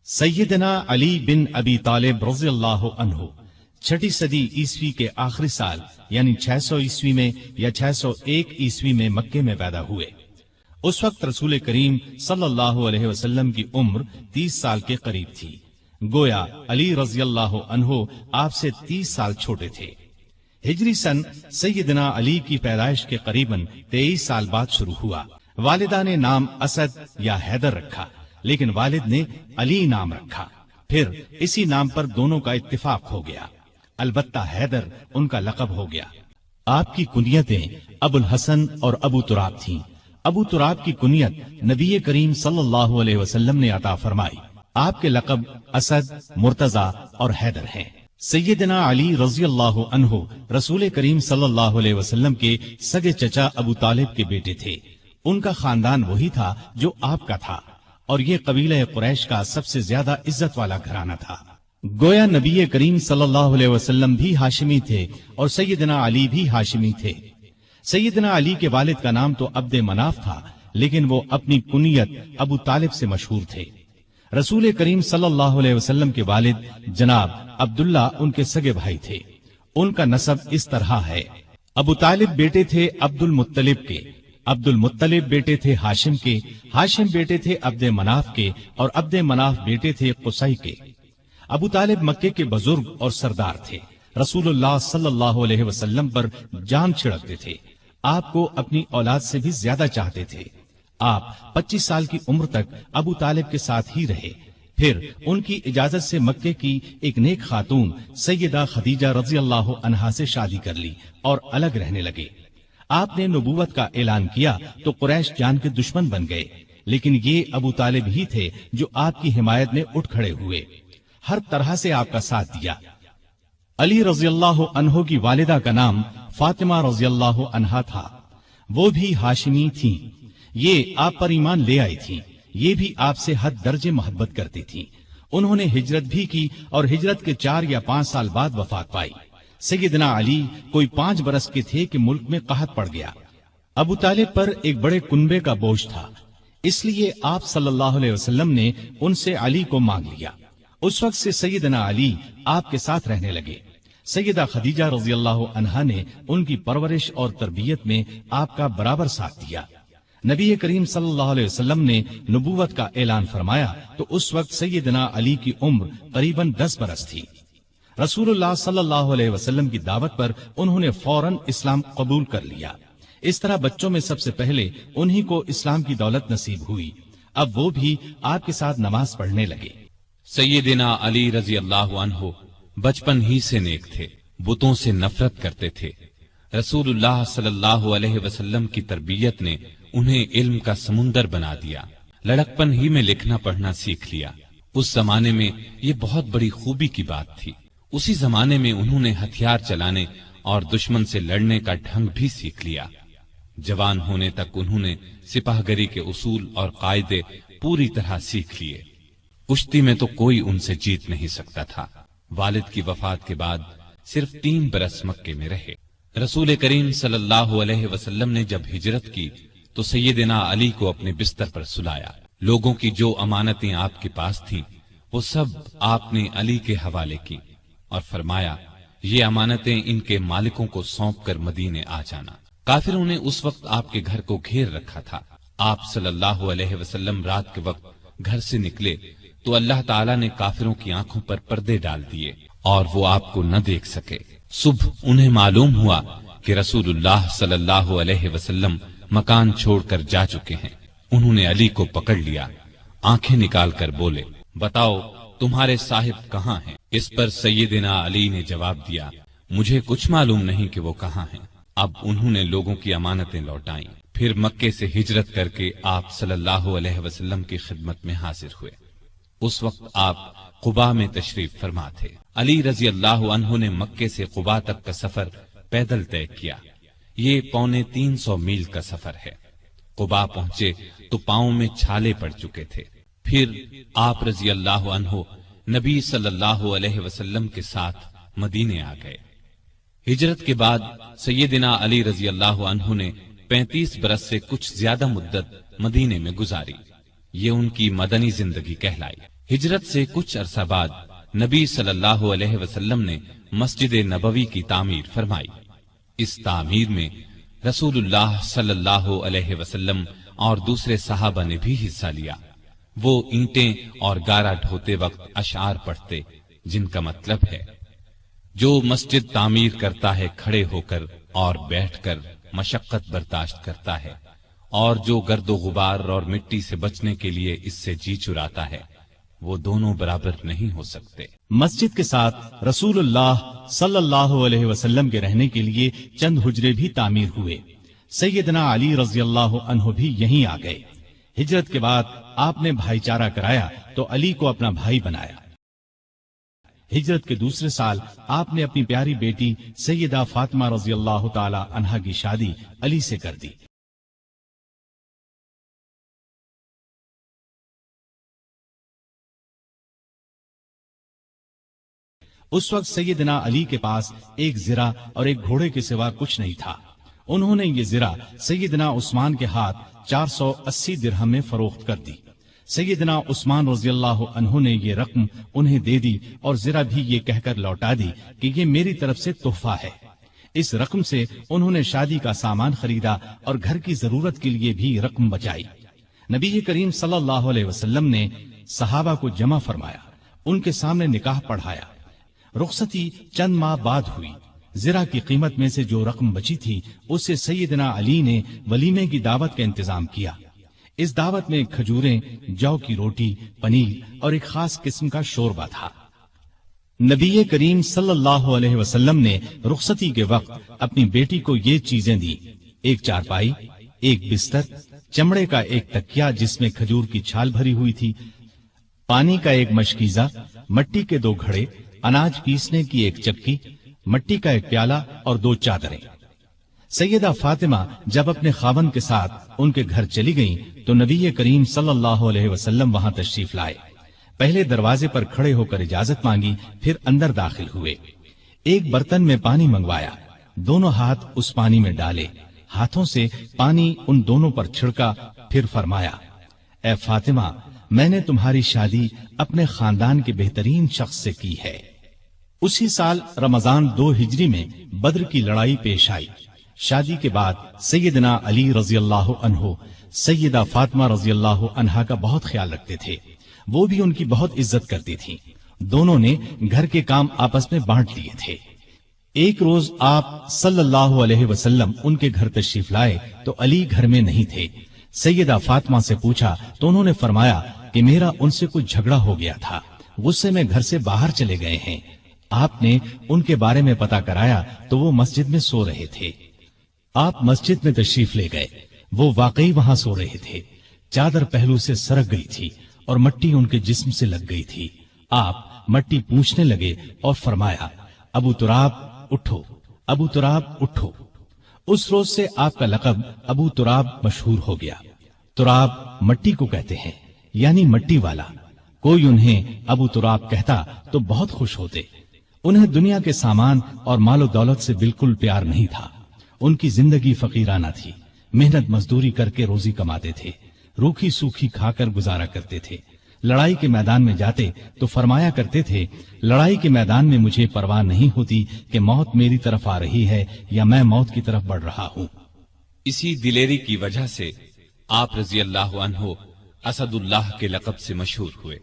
سیدنا علی بن ابی طالب رضی اللہ عنہ 6 صدی عیسوی کے آخری سال یعنی 600 عیسوی میں یا 601 عیسوی میں مکے میں پیدا ہوئے۔ اس وقت رسول کریم صلی اللہ علیہ وسلم کی عمر 30 سال کے قریب تھی، گویا علی رضی اللہ عنہ آپ سے 30 سال چھوٹے تھے۔ ہجری سن سیدنا علی کی پیدائش کے قریباً 23 سال بعد شروع ہوا۔ والدہ نے نام اسد یا حیدر رکھا، لیکن والد نے علی نام رکھا، پھر اسی نام پر دونوں کا اتفاق ہو گیا، البتہ حیدر ان کا لقب ہو گیا۔ آپ کی کنیتیں ابو الحسن اور ابو تراب تھیں۔ ابو تراب کی کنیت نبی کریم صلی اللہ علیہ وسلم نے عطا فرمائی۔ آپ کے لقب اسد، مرتضی اور حیدر ہیں۔ سیدنا علی رضی اللہ عنہ رسول کریم صلی اللہ علیہ وسلم کے سگے چچا ابو طالب کے بیٹے تھے۔ ان کا خاندان وہی تھا جو آپ کا تھا، اور یہ قبیلہ قریش کا سب سے زیادہ عزت والا گھرانہ تھا۔ گویا نبی کریم صلی اللہ علیہ وسلم بھی ہاشمی تھے اور سیدنا علی بھی ہاشمی تھے۔ سیدنا علی کے والد کا نام تو عبد مناف تھا، لیکن وہ اپنی کنیت ابو طالب سے مشہور تھے۔ رسول کریم صلی اللہ علیہ وسلم کے والد جناب عبداللہ ان کے سگے بھائی تھے۔ ان کا نسب اس طرح ہے: ابو طالب بیٹے تھے عبد المطلب کے، عبد المطلب بیٹے تھے ہاشم کے، ہاشم بیٹے تھے عبد مناف کے، اور عبد مناف بیٹے تھے قصی کے۔ ابو طالب مکے کے بزرگ اور سردار تھے، رسول اللہ صلی اللہ علیہ وسلم پر جان چھڑکتے تھے، آپ کو اپنی اولاد سے بھی زیادہ چاہتے تھے۔ آپ 25 سال کی عمر تک ابو طالب کے ساتھ ہی رہے، پھر ان کی اجازت سے مکے کی ایک نیک خاتون سیدہ خدیجہ رضی اللہ عنہا سے شادی کر لی اور الگ رہنے لگے۔ آپ نے نبوت کا اعلان کیا تو قریش جان کے دشمن بن گئے، لیکن یہ ابو طالب ہی تھے جو آپ کی حمایت میں اٹھ کھڑے ہوئے، ہر طرح سے آپ کا ساتھ دیا۔ علی رضی اللہ عنہ کی والدہ کا نام فاطمہ رضی اللہ عنہا تھا، وہ بھی ہاشمی تھیں۔ یہ آپ پر ایمان لے آئی تھیں، یہ بھی آپ سے حد درجے محبت کرتی تھیں۔ انہوں نے ہجرت بھی کی اور ہجرت کے 4 یا 5 سال بعد وفات پائی۔ سیدنا علی کوئی 5 برس کے تھے کہ ملک میں قحط پڑ گیا۔ ابو طالب پر ایک بڑے کنبے کا بوجھ تھا، اس لیے آپ صلی اللہ علیہ وسلم نے ان سے علی کو مانگ لیا۔ اس وقت سے سیدنا علی آپ کے ساتھ رہنے لگے۔ سیدہ خدیجہ رضی اللہ عنہا نے ان کی پرورش اور تربیت میں آپ کا برابر ساتھ دیا۔ نبی کریم صلی اللہ علیہ وسلم نے نبوت کا اعلان فرمایا تو اس وقت سیدنا علی کی عمر قریباً 10 برس تھی۔ رسول اللہ صلی اللہ علیہ وسلم کی دعوت پر انہوں نے فوراً اسلام قبول کر لیا۔ اس طرح بچوں میں سب سے پہلے انہی کو اسلام کی دولت نصیب ہوئی۔ اب وہ بھی آپ کے ساتھ نماز پڑھنے لگے۔ سیدنا علی رضی اللہ عنہ بچپن ہی سے نیک تھے، بتوں سے نفرت کرتے تھے۔ رسول اللہ صلی اللہ علیہ وسلم کی تربیت نے انہیں علم کا سمندر بنا دیا۔ لڑکپن ہی میں لکھنا پڑھنا سیکھ لیا۔ اس زمانے میں یہ بہت بڑی خوبی کی بات تھی۔ اسی زمانے میں انہوں نے ہتھیار چلانے اور دشمن سے لڑنے کا ڈھنگ بھی سیکھ لیا۔ جوان ہونے تک انہوں نے سپاہ گری کے اصول اور قاعدے پوری طرح سیکھ لیے۔ کشتی میں تو کوئی ان سے جیت نہیں سکتا تھا۔ والد کی وفات کے بعد صرف 3 برس مکے میں رہے۔ رسول کریم صلی اللہ علیہ وسلم نے جب ہجرت کی تو سیدنا علی کو اپنے بستر پر سلایا۔ لوگوں کی جو امانتیں آپ کے پاس تھیں وہ سب آپ نے علی کے حوالے کی اور فرمایا، یہ امانتیں ان کے مالکوں کو سونپ کر مدینے آ جانا۔ کافروں نے اس وقت آپ کے گھر کو گھیر رکھا تھا۔ آپ صلی اللہ علیہ وسلم رات کے وقت گھر سے نکلے تو اللہ تعالیٰ نے کافروں کی آنکھوں پر پردے ڈال دیے اور وہ آپ کو نہ دیکھ سکے۔ صبح انہیں معلوم ہوا کہ رسول اللہ صلی اللہ علیہ وسلم مکان چھوڑ کر جا چکے ہیں۔ انہوں نے علی کو پکڑ لیا، آنکھیں نکال کر بولے، بتاؤ تمہارے صاحب کہاں ہیں؟ اس پر سیدنا علی نے جواب دیا، مجھے کچھ معلوم نہیں کہ وہ کہاں ہیں۔ اب انہوں نے لوگوں کی امانتیں لوٹائیں، پھر مکے سے ہجرت کر کے آپ صلی اللہ علیہ وسلم کی خدمت میں حاضر ہوئے۔ اس وقت آپ قباء میں تشریف فرما تھے۔ علی رضی اللہ عنہ نے مکے سے قباء تک کا سفر پیدل طے کیا۔ یہ 350 میل کا سفر ہے۔ قباء پہنچے تو پاؤں میں چھالے پڑ چکے تھے۔ پھر آپ رضی اللہ عنہ نبی صلی اللہ علیہ وسلم کے ساتھ مدینے آ گئے۔ ہجرت کے بعد سیدنا علی رضی اللہ عنہ نے 35 برس سے کچھ زیادہ مدت مدینے میں گزاری۔ یہ ان کی مدنی زندگی کہلائی۔ ہجرت سے کچھ عرصہ بعد نبی صلی اللہ علیہ وسلم نے مسجد نبوی کی تعمیر فرمائی۔ اس تعمیر میں رسول اللہ صلی اللہ علیہ وسلم اور دوسرے صحابہ نے بھی حصہ لیا۔ وہ اینٹیں اور گارا ڈھوتے وقت اشعار پڑھتے، جن کا مطلب ہے: جو مسجد تعمیر کرتا ہے کھڑے ہو کر اور بیٹھ کر مشقت برداشت کرتا ہے، اور جو گرد و غبار اور مٹی سے بچنے کے لیے اس سے جی چراتا ہے، وہ دونوں برابر نہیں ہو سکتے۔ مسجد کے ساتھ رسول اللہ صلی اللہ علیہ وسلم کے رہنے کے لیے چند حجرے بھی تعمیر ہوئے۔ سیدنا علی رضی اللہ عنہ بھی یہیں آ گئے۔ ہجرت کے بعد آپ نے بھائی چارہ کرایا تو علی کو اپنا بھائی بنایا۔ ہجرت کے دوسرے سال آپ نے اپنی پیاری بیٹی سیدہ فاطمہ رضی اللہ تعالی عنہا کی شادی علی سے کر دی۔ اس وقت سیدنا علی کے پاس ایک زرہ اور ایک گھوڑے کے سوا کچھ نہیں تھا۔ انہوں نے یہ زرہ سیدنا عثمان کے ہاتھ 480 درہم میں فروخت کر دی۔ سیدنا عثمان رضی اللہ عنہ نے یہ رقم انہیں دے دی اور زرہ بھی یہ کہہ کر لوٹا دی کہ یہ میری طرف سے تحفہ ہے۔ اس رقم سے انہوں نے شادی کا سامان خریدا اور گھر کی ضرورت کے لیے بھی رقم بچائی۔ نبی کریم صلی اللہ علیہ وسلم نے صحابہ کو جمع فرمایا، ان کے سامنے نکاح پڑھایا۔ رخصتی چند ماہ بعد ہوئی۔ زرہ کی قیمت میں سے جو رقم بچی تھی اس سے سیدنا علی نے ولیمے کی دعوت کا انتظام کیا۔ اس دعوت میں کھجوریں، جو کی روٹی، پنیر اور ایک خاص قسم کا شوربہ تھا۔ نبی کریم صلی اللہ علیہ وسلم نے رخصتی کے وقت اپنی بیٹی کو یہ چیزیں دی: ایک چارپائی، ایک بستر، چمڑے کا ایک تکیا جس میں کھجور کی چھال بھری ہوئی تھی، پانی کا ایک مشکیزہ، مٹی کے 2 گھڑے، اناج پیسنے کی ایک چکی، مٹی کا ایک پیالہ اور 2 چادریں۔ سیدہ فاطمہ جب اپنے خاوند کے ساتھ ان کے گھر چلی گئیں تو نبی کریم صلی اللہ علیہ وسلم وہاں تشریف لائے۔ پہلے دروازے پر کھڑے ہو کر اجازت مانگی، پھر اندر داخل ہوئے۔ ایک برتن میں پانی منگوایا، دونوں ہاتھ اس پانی میں ڈالے، ہاتھوں سے پانی ان دونوں پر چھڑکا، پھر فرمایا: اے فاطمہ، میں نے تمہاری شادی اپنے خاندان کے بہترین شخص سے کی ہے۔ اسی سال رمضان 2 ہجری میں بدر کی لڑائی پیش آئی۔ شادی کے بعد سیدنا علی رضی اللہ عنہ سیدہ فاطمہ رضی اللہ عنہا کا بہت خیال رکھتے تھے، وہ بھی ان کی بہت عزت کرتی تھیں۔ دونوں نے گھر کے کام آپس میں بانٹ لیے تھے۔ ایک روز آپ صلی اللہ علیہ وسلم ان کے گھر تشریف لائے تو علی گھر میں نہیں تھے۔ سیدہ فاطمہ سے پوچھا تو انہوں نے فرمایا کہ میرا ان سے کچھ جھگڑا ہو گیا تھا، غصے میں گھر سے باہر چلے گئے ہیں۔ آپ نے ان کے بارے میں پتہ کرایا تو وہ مسجد میں سو رہے تھے۔ آپ مسجد میں تشریف لے گئے، وہ واقعی وہاں سو رہے تھے۔ چادر پہلو سے سرک گئی تھی اور مٹی ان کے جسم سے لگ گئی تھی۔ آپ مٹی پوچھنے لگے اور فرمایا: ابو تراب اٹھو، ابو تراب اٹھو۔ اس روز سے آپ کا لقب ابو تراب مشہور ہو گیا۔ تراب مٹی کو کہتے ہیں، یعنی مٹی والا۔ کوئی انہیں ابو تراب کہتا تو بہت خوش ہوتے۔ انہیں دنیا کے سامان اور مال و دولت سے بالکل پیار نہیں تھا۔ ان کی زندگی فقیرانہ تھی، محنت مزدوری کر کے روزی کماتے تھے، روکھی سوکھی کھا کر گزارا کرتے تھے۔ لڑائی کے میدان میں جاتے تو فرمایا کرتے تھے: لڑائی کے میدان میں مجھے پرواہ نہیں ہوتی کہ موت میری طرف آ رہی ہے یا میں موت کی طرف بڑھ رہا ہوں۔ اسی دلیری کی وجہ سے آپ رضی اللہ عنہ اسد اللہ کے لقب سے مشہور ہوئے۔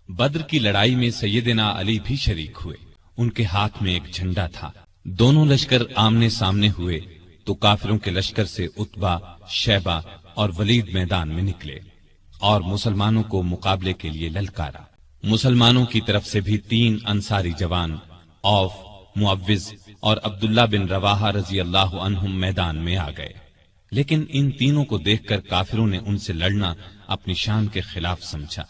بدر کی لڑائی میں سیدنا علی بھی شریک ہوئے۔ ان کے ہاتھ میں ایک جھنڈا تھا۔ دونوں لشکر آمنے سامنے ہوئے تو کافروں کے لشکر سے عتبہ، شیبہ اور ولید میدان میں نکلے اور مسلمانوں کو مقابلے کے لیے للکارا۔ مسلمانوں کی طرف سے بھی 3 انصاری جوان، عوف، معوذ اور عبداللہ بن رواحہ رضی اللہ عنہم میدان میں آ گئے، لیکن ان تینوں کو دیکھ کر کافروں نے ان سے لڑنا اپنی شان کے خلاف سمجھا۔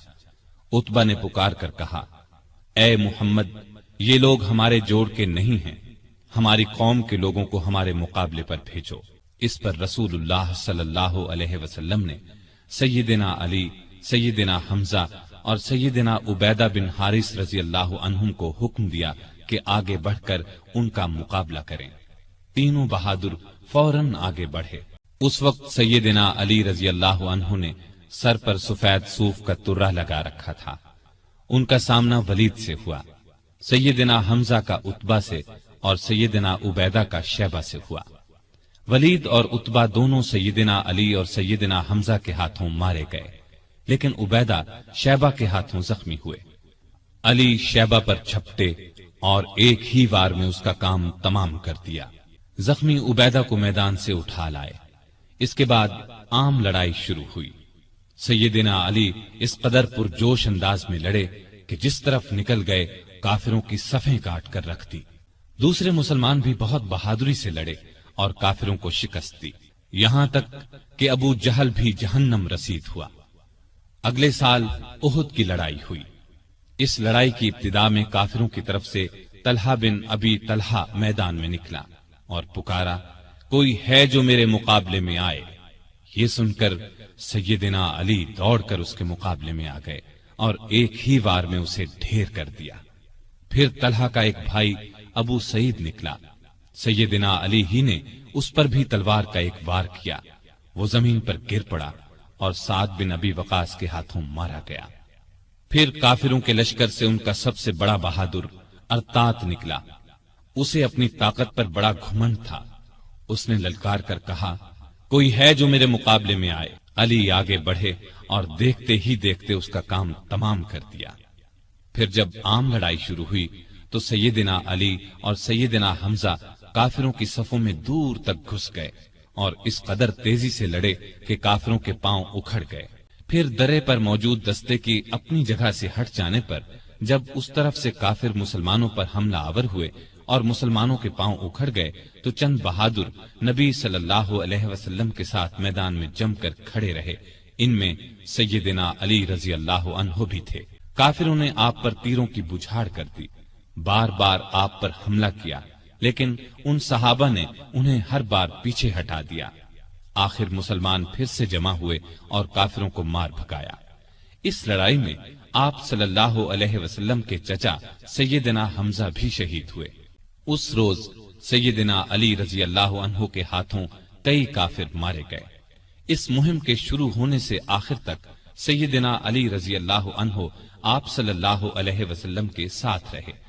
عتبہ نے پکار کر کہا: اے محمد، یہ لوگ ہمارے جوڑ کے نہیں ہیں، ہماری قوم کے لوگوں کو ہمارے مقابلے پر بھیجو۔ اس پر رسول اللہ صلی اللہ علیہ وسلم نے سیدنا علی، سیدنا حمزہ اور سیدنا عبیدہ بن حارث رضی اللہ عنہم کو حکم دیا کہ آگے بڑھ کر ان کا مقابلہ کریں۔ تینوں بہادر فوراً آگے بڑھے۔ اس وقت سیدنا علی رضی اللہ عنہ نے سر پر سفید صوف کا ترہ لگا رکھا تھا۔ ان کا سامنا ولید سے ہوا، سیدنا حمزہ کا عتبہ سے اور سیدنا عبیدہ کا شیبہ سے ہوا۔ ولید اور عتبہ دونوں سیدنا علی اور سیدنا حمزہ کے ہاتھوں مارے گئے، لیکن عبیدہ شیبہ کے ہاتھوں زخمی ہوئے۔ علی شیبہ پر چھپٹے اور ایک ہی وار میں اس کا کام تمام کر دیا۔ زخمی عبیدہ کو میدان سے اٹھا لائے۔ اس کے بعد عام لڑائی شروع ہوئی۔ سیدنا علی اس قدر پرجوش انداز میں لڑے کہ جس طرف نکل گئے کافروں کی صفیں کاٹ کر رکھ دی۔ دوسرے مسلمان بھی بہت بہادری سے لڑے اور کافروں کو شکست دی، یہاں تک کہ ابو جہل بھی جہنم رسید ہوا۔ اگلے سال احد کی لڑائی ہوئی۔ اس لڑائی کی ابتدا میں کافروں کی طرف سے طلحہ بن ابی طلحہ میدان میں نکلا اور پکارا، کوئی ہے جو میرے مقابلے میں آئے؟ یہ سن کر سیدنا علی دوڑ کر اس کے مقابلے میں آ گئے اور ایک ہی وار میں اسے ڈھیر کر دیا۔ پھر طلحہ کا ایک بھائی ابو سعید نکلا، سیدنا علی ہی نے اس پر بھی تلوار کا ایک وار کیا، وہ زمین پر گر پڑا اور سعد بن ابی وقاص کے ہاتھوں مارا گیا۔ پھر کافروں کے لشکر سے ان کا سب سے بڑا بہادر ارتات نکلا، اسے اپنی طاقت پر بڑا گھمنڈ تھا۔ اس نے للکار کر کہا، کوئی ہے جو میرے مقابلے میں آئے؟ علی آگے بڑھے اور دیکھتے ہی دیکھتے اس کا کام تمام کر دیا۔ پھر جب عام لڑائی شروع ہوئی تو سیدنا علی اور سیدنا حمزہ کافروں کی صفوں میں دور تک گھس گئے اور اس قدر تیزی سے لڑے کہ کافروں کے پاؤں اکھڑ گئے۔ پھر درے پر موجود دستے کی اپنی جگہ سے ہٹ جانے پر جب اس طرف سے کافر مسلمانوں پر حملہ آور ہوئے اور مسلمانوں کے پاؤں اکھڑ گئے تو چند بہادر نبی صلی اللہ علیہ وسلم کے ساتھ میدان میں جم کر کھڑے رہے، ان میں سیدنا علی رضی اللہ عنہ بھی تھے۔ کافروں نے آپ پر تیروں کی بچھاڑ کر دی، بار بار آپ پر حملہ کیا، لیکن ان صحابہ نے انہیں ہر بار پیچھے ہٹا دیا۔ آخر مسلمان پھر سے جمع ہوئے اور کافروں کو مار بھگایا۔ اس لڑائی میں آپ صلی اللہ علیہ وسلم کے چچا سیدنا حمزہ بھی شہید ہوئے۔ اس روز سیدنا علی رضی اللہ عنہ کے ہاتھوں کئی کافر مارے گئے۔ اس مہم کے شروع ہونے سے آخر تک سیدنا علی رضی اللہ عنہ آپ صلی اللہ علیہ وسلم کے ساتھ رہے۔